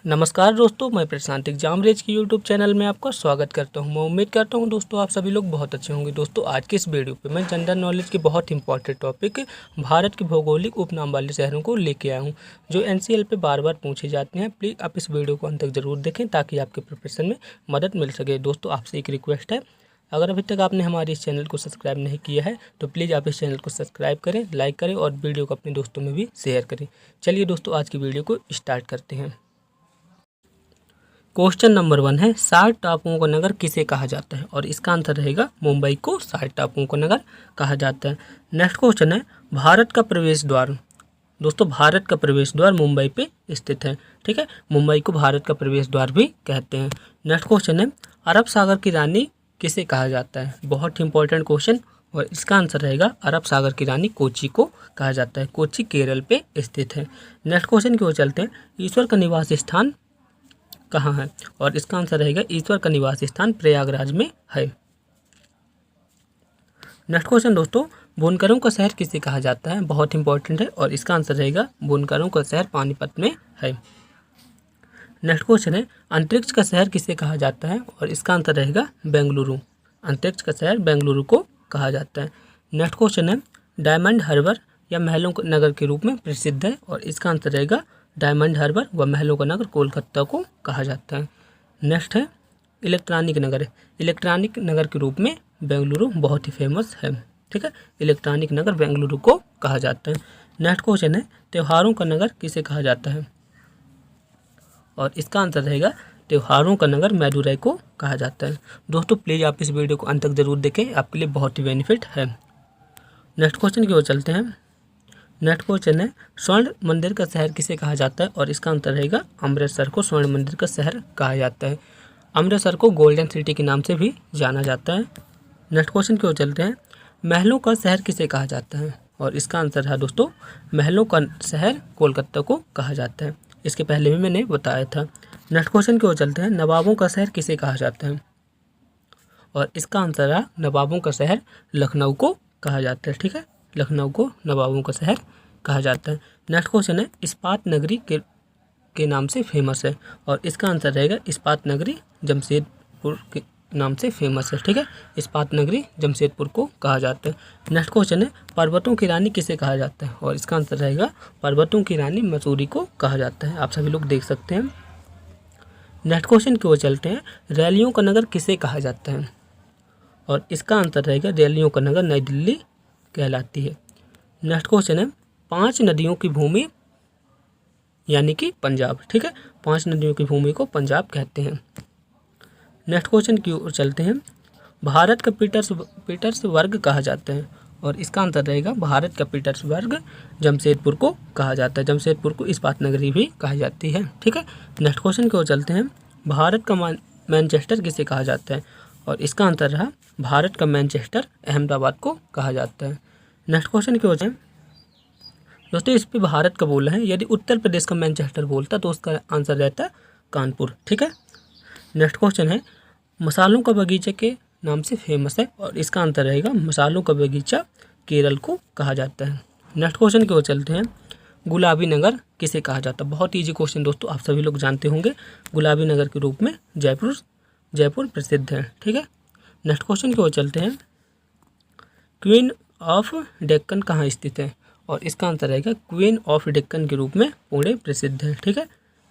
नमस्कार दोस्तों, मैं प्रशांत एग्जाम रेज की यूट्यूब चैनल में आपका स्वागत करता हूं। मैं उम्मीद करता हूं दोस्तों आप सभी लोग बहुत अच्छे होंगे। दोस्तों आज के इस वीडियो पे मैं जनरल नॉलेज के बहुत इंपॉर्टेंट टॉपिक भारत के भौगोलिक उपनाम वाले शहरों को लेके आया हूं, जो एनसीएल पे बार बार पूछे जाते हैं। प्लीज़ आप इस वीडियो को अंत तक जरूर देखें ताकि आपके प्रिपरेशन में मदद मिल सके। दोस्तों आपसे एक रिक्वेस्ट है, अगर अभी तक आपने हमारे इस चैनल को सब्सक्राइब नहीं किया है तो प्लीज़ आप इस चैनल को सब्सक्राइब करें, लाइक करें और वीडियो को अपने दोस्तों में भी शेयर करें। चलिए दोस्तों आज की वीडियो को स्टार्ट करते हैं। क्वेश्चन नंबर 1 है 60 टापुओं का नगर किसे कहा जाता है, और इसका आंसर रहेगा मुंबई को 60 टापुओं का नगर कहा जाता है। नेक्स्ट क्वेश्चन है भारत का प्रवेश द्वार। दोस्तों भारत का प्रवेश द्वार मुंबई पे स्थित है, ठीक है। मुंबई को भारत का प्रवेश द्वार भी कहते हैं। नेक्स्ट क्वेश्चन है अरब सागर की रानी किसे कहा जाता है। बहुत ही इंपॉर्टेंट क्वेश्चन, और इसका आंसर रहेगा अरब सागर की रानी कोची को कहा जाता है। कोची केरल पे स्थित है। नेक्स्ट क्वेश्चन की ओर चलते हैं, ईश्वर का निवास स्थान कहाँ है, और इसका आंसर रहेगा ईश्वर का निवास स्थान प्रयागराज में है। नेक्स्ट क्वेश्चन दोस्तों, बुनकरों का शहर किसे कहा जाता है। बहुत इंपॉर्टेंट है, और इसका आंसर रहेगा बुनकरों का शहर पानीपत में है। नेक्स्ट क्वेश्चन है अंतरिक्ष का शहर किसे कहा जाता है, और इसका आंसर रहेगा बेंगलुरु। अंतरिक्ष का शहर बेंगलुरु को कहा जाता है। नेक्स्ट क्वेश्चन है डायमंड हार्बर या महलों का नगर के रूप में प्रसिद्ध है, और इसका आंसर रहेगा डायमंड हार्बर व महलों का नगर कोलकाता को कहा जाता है। नेक्स्ट है इलेक्ट्रॉनिक नगर। इलेक्ट्रॉनिक नगर के रूप में बेंगलुरु बहुत ही फेमस है, ठीक है। इलेक्ट्रॉनिक नगर बेंगलुरु को कहा जाता है। नेक्स्ट क्वेश्चन है त्योहारों का नगर किसे कहा जाता है, और इसका आंसर रहेगा त्योहारों का नगर मैदुरई को कहा जाता है। दोस्तों प्लीज़ आप इस वीडियो को अंत तक जरूर देखें, आपके लिए बहुत ही बेनिफिट है। नेक्स्ट क्वेश्चन की ओर चलते हैं। नेक्स्ट क्वेश्चन है स्वर्ण मंदिर का शहर किसे कहा जाता है, और इसका आंसर रहेगा अमृतसर को स्वर्ण मंदिर का शहर कहा जाता है। अमृतसर को गोल्डन सिटी के नाम से भी जाना जाता है। नेक्स्ट क्वेश्चन की ओर चलते हैं, महलों का शहर किसे कहा जाता है, और इसका आंसर है दोस्तों महलों का शहर कोलकाता को कहा जाता है। इसके पहले भी मैंने बताया था। नेक्स्ट क्वेश्चन की ओर चलते हैं, नवाबों का शहर किसे कहा जाता है, और इसका आंसर है नवाबों का शहर लखनऊ को कहा जाता है, ठीक है। लखनऊ को नवाबों का शहर कहा जाता है। नेक्स्ट क्वेश्चन है इस्पात नगरी के नाम से फेमस है, और इसका आंसर रहेगा इस्पात नगरी जमशेदपुर के नाम से फेमस है, ठीक है। इस्पात नगरी जमशेदपुर को कहा जाता है। नेक्स्ट क्वेश्चन है पर्वतों की रानी किसे कहा जाता है, और इसका आंसर रहेगा पर्वतों की रानी मसूरी को कहा जाता है। आप सभी लोग देख सकते हैं। नेक्स्ट क्वेश्चन की ओर चलते हैं, रैलियों का नगर किसे कहा जाता है, और इसका आंसर रहेगा रैलियों का नगर नई दिल्ली कहलाती है। नेक्स्ट क्वेश्चन है 5 नदियों की भूमि यानी कि पंजाब, ठीक है। 5 नदियों की भूमि को पंजाब कहते हैं। नेक्स्ट क्वेश्चन की ओर चलते हैं, भारत का पीटर्सबर्ग कहा जाता है, और इसका आंसर रहेगा भारत का पीटर्सबर्ग जमशेदपुर को कहा जाता है। जमशेदपुर को इस्पात नगरी भी कही जाती है, ठीक है। नेक्स्ट क्वेश्चन की ओर चलते हैं, भारत का मैनचेस्टर किसे कहा जाता है, और इसका आंसर रहा भारत का मैनचेस्टर अहमदाबाद को कहा जाता है। नेक्स्ट क्वेश्चन की वजह दोस्तों इस पे भारत का बोला है, यदि उत्तर प्रदेश का मैनचेस्टर बोलता तो उसका आंसर रहता है कानपुर, ठीक है। नेक्स्ट क्वेश्चन है मसालों का बगीचा के नाम से फेमस है, और इसका आंसर रहेगा मसालों का बगीचा केरल को कहा जाता है। नेक्स्ट क्वेश्चन की ओर चलते हैं, गुलाबी नगर किसे कहा जाता है। बहुत ईजी क्वेश्चन दोस्तों, आप सभी लोग जानते होंगे। गुलाबी नगर के रूप में जयपुर प्रसिद्ध है, ठीक है। नेक्स्ट क्वेश्चन की ओर चलते हैं, क्वीन ऑफ डेक्कन कहाँ स्थित है, और इसका आंसर रहेगा क्वीन ऑफ डेक्कन के रूप में पुणे प्रसिद्ध है, ठीक है।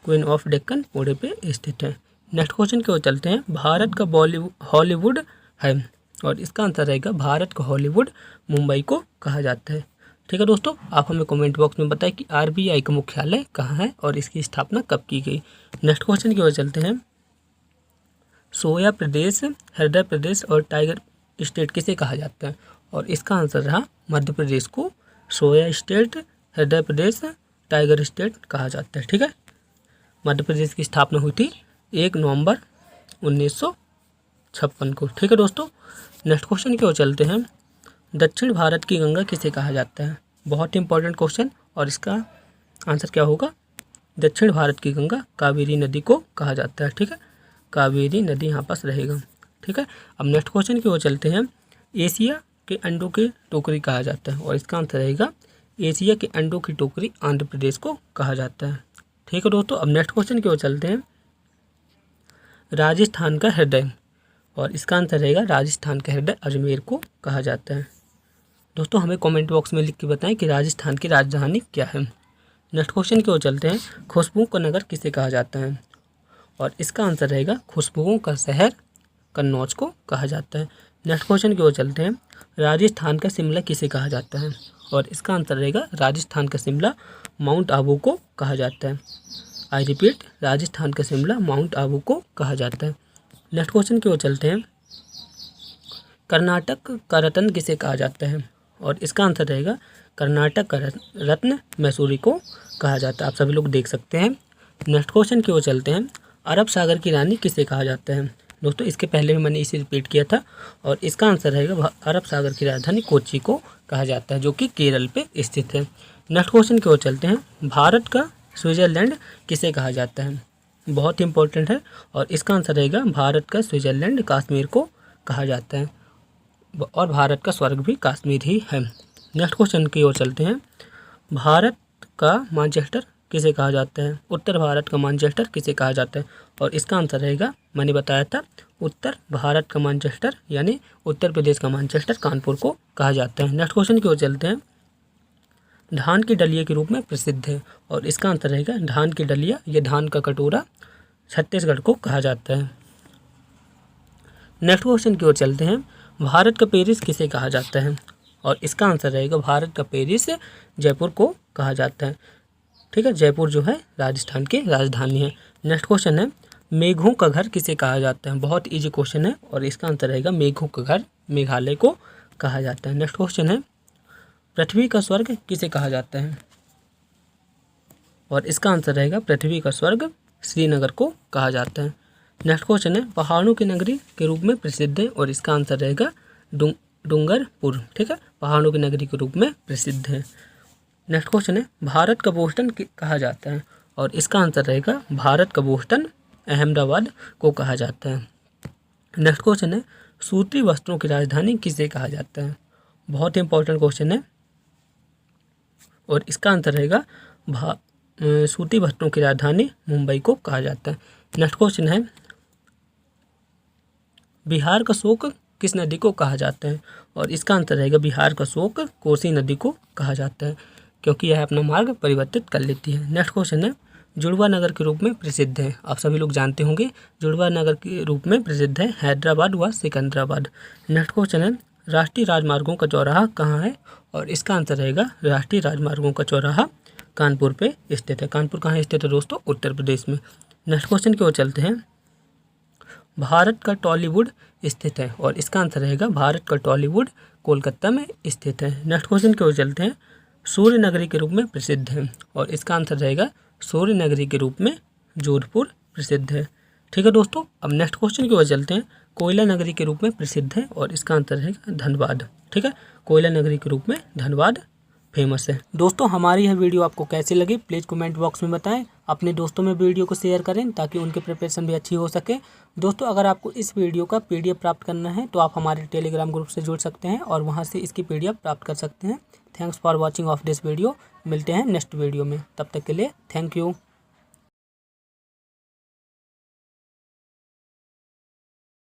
क्वीन ऑफ डेक्कन पुणे पे स्थित है। नेक्स्ट क्वेश्चन की ओर चलते हैं, भारत का हॉलीवुड है, और इसका आंसर रहेगा भारत का हॉलीवुड मुंबई को कहा जाता है, ठीक है। दोस्तों आप हमें कमेंट बॉक्स में बताएं कि आरबीआई का मुख्यालय कहाँ है और इसकी स्थापना कब की गई। नेक्स्ट क्वेश्चन की ओर चलते हैं, सोया प्रदेश, हृदय प्रदेश और टाइगर स्टेट किसे कहा जाता है, और इसका आंसर रहा मध्य प्रदेश को सोया स्टेट, हृदय प्रदेश, टाइगर स्टेट कहा जाता है, ठीक है। मध्य प्रदेश की स्थापना हुई थी 1 नवंबर 1956 को, ठीक है दोस्तों। नेक्स्ट क्वेश्चन की ओर चलते हैं, दक्षिण भारत की गंगा किसे कहा जाता है। बहुत इंपॉर्टेंट क्वेश्चन, और इसका आंसर क्या होगा, दक्षिण भारत की गंगा कावेरी नदी को कहा जाता है, ठीक है। कावेरी नदी यहाँ पास रहेगा, ठीक है। अब नेक्स्ट क्वेश्चन की ओर चलते हैं, एशिया के अंडों की टोकरी कहा जाता है, और इसका आंसर रहेगा एशिया के अंडों की टोकरी आंध्र प्रदेश को कहा जाता है। ठीक है दोस्तों, अब नेक्स्ट क्वेश्चन की ओर चलते हैं। राजस्थान का हृदय, और इसका आंसर रहेगा राजस्थान का हृदय अजमेर को कहा जाता है। दोस्तों हमें कमेंट बॉक्स में लिख के बताएं कि राजस्थान की राजधानी क्या है। नेक्स्ट क्वेश्चन की ओर चलते हैं। खुशबू का नगर किसे कहा जाता है, और इसका आंसर रहेगा खुशबुओं का शहर कन्नौज को कहा जाता है। नेक्स्ट क्वेश्चन की ओर चलते हैं। राजस्थान का शिमला किसे कहा जाता है, और इसका आंसर रहेगा राजस्थान का शिमला माउंट आबू को कहा जाता है। आई रिपीट, राजस्थान का शिमला माउंट आबू को कहा जाता है। नेक्स्ट क्वेश्चन की ओर चलते हैं। कर्नाटक का रत्न किसे कहा जाता है, और इसका आंसर रहेगा कर्नाटक का रत्न मैसूरी को कहा जाता है। आप सभी लोग देख सकते हैं। नेक्स्ट क्वेश्चन की ओर चलते हैं। अरब सागर की रानी किसे कहा जाता है। दोस्तों इसके पहले भी मैंने इसे रिपीट किया था, और इसका आंसर रहेगा अरब सागर की राजधानी कोच्चि को कहा जाता है, जो कि केरल पे स्थित है। नेक्स्ट क्वेश्चन की ओर चलते हैं। भारत का स्विट्जरलैंड किसे कहा जाता है, बहुत इंपॉर्टेंट है, और इसका आंसर रहेगा भारत का स्विट्जरलैंड कश्मीर को कहा जाता है, और भारत का स्वर्ग भी कश्मीर ही है। नेक्स्ट क्वेश्चन की ओर चलते हैं। भारत का मैनचेस्टर किसे कहा जाता है, उत्तर भारत का मैनचेस्टर किसे कहा जाता है, और इसका आंसर रहेगा, मैंने बताया था, उत्तर भारत का मैनचेस्टर यानी उत्तर प्रदेश का मैनचेस्टर कानपुर को कहा जाता है। नेक्स्ट क्वेश्चन की ओर चलते हैं। धान की डलिया के रूप में प्रसिद्ध है, और इसका आंसर रहेगा धान की डलिया या धान का कटोरा छत्तीसगढ़ को कहा जाता है। नेक्स्ट क्वेश्चन की ओर चलते हैं। भारत का पेरिस किसे कहा जाता है, और इसका आंसर रहेगा भारत का पेरिस जयपुर को कहा जाता है। ठीक है, जयपुर जो है राजस्थान की राजधानी है। नेक्स्ट क्वेश्चन है। मेघों का घर किसे कहा जाता है, बहुत इजी क्वेश्चन है, और इसका आंसर रहेगा मेघों का घर मेघालय को कहा जाता है। नेक्स्ट क्वेश्चन है। पृथ्वी का स्वर्ग किसे कहा जाता है, और इसका आंसर रहेगा पृथ्वी का स्वर्ग श्रीनगर को कहा जाता है। नेक्स्ट क्वेश्चन है। पहाड़ों की नगरी के रूप में प्रसिद्ध है, और इसका आंसर रहेगा डूंगरपुर। ठीक है, पहाड़ों की नगरी के रूप में प्रसिद्ध है। नेक्स्ट क्वेश्चन है। भारत का बोस्टन कहा जाता है, और इसका आंसर रहेगा भारत का बोस्टन अहमदाबाद को कहा जाता है। नेक्स्ट क्वेश्चन है। सूती वस्त्रों की राजधानी किसे कहा जाता है, बहुत इंपॉर्टेंट क्वेश्चन है, और इसका आंसर रहेगा सूती वस्त्रों की राजधानी मुंबई को कहा जाता है। नेक्स्ट क्वेश्चन है। बिहार का शोक किस नदी को कहा जाता है, और इसका आंसर रहेगा बिहार का शोक कोसी नदी को कहा जाता है, क्योंकि यह अपना मार्ग परिवर्तित कर लेती है। नेक्स्ट क्वेश्चन है। जुड़वा नगर के रूप में प्रसिद्ध है, आप सभी लोग जानते होंगे जुड़वा नगर के रूप में प्रसिद्ध है हैदराबाद व सिकंदराबाद। नेक्स्ट क्वेश्चन है। राष्ट्रीय राजमार्गों का चौराहा कहाँ है, और इसका आंसर रहेगा राष्ट्रीय राजमार्गों का चौराहा कानपुर पे स्थित है। कानपुर कहाँ स्थित है दोस्तों, उत्तर प्रदेश में। नेक्स्ट क्वेश्चन की ओर चलते हैं। भारत का टॉलीवुड स्थित है, और इसका आंसर रहेगा भारत का टॉलीवुड कोलकाता में स्थित है। नेक्स्ट क्वेश्चन की ओर चलते हैं। सूर्य नगरी के रूप में प्रसिद्ध है, और इसका आंसर रहेगा सूर्य नगरी के रूप में जोधपुर प्रसिद्ध है। ठीक है दोस्तों, अब नेक्स्ट क्वेश्चन की ओर चलते हैं। कोयला नगरी के रूप में प्रसिद्ध है, और इसका आंसर रहेगा धनबाद। ठीक है, कोयला नगरी के रूप में धनबाद फेमस है। दोस्तों हमारी यह वीडियो आपको कैसी लगी प्लीज़ कमेंट बॉक्स में बताएं। अपने दोस्तों में वीडियो को शेयर करें ताकि उनकी प्रिपरेशन भी अच्छी हो सके। दोस्तों अगर आपको इस वीडियो का PDF प्राप्त करना है तो आप हमारे टेलीग्राम ग्रुप से जुड़ सकते हैं और वहां से इसकी PDF प्राप्त कर सकते हैं। Thanks for watching of this video. मिलते हैं नेक्स्ट वीडियो में, तब तक के लिए थैंक यू।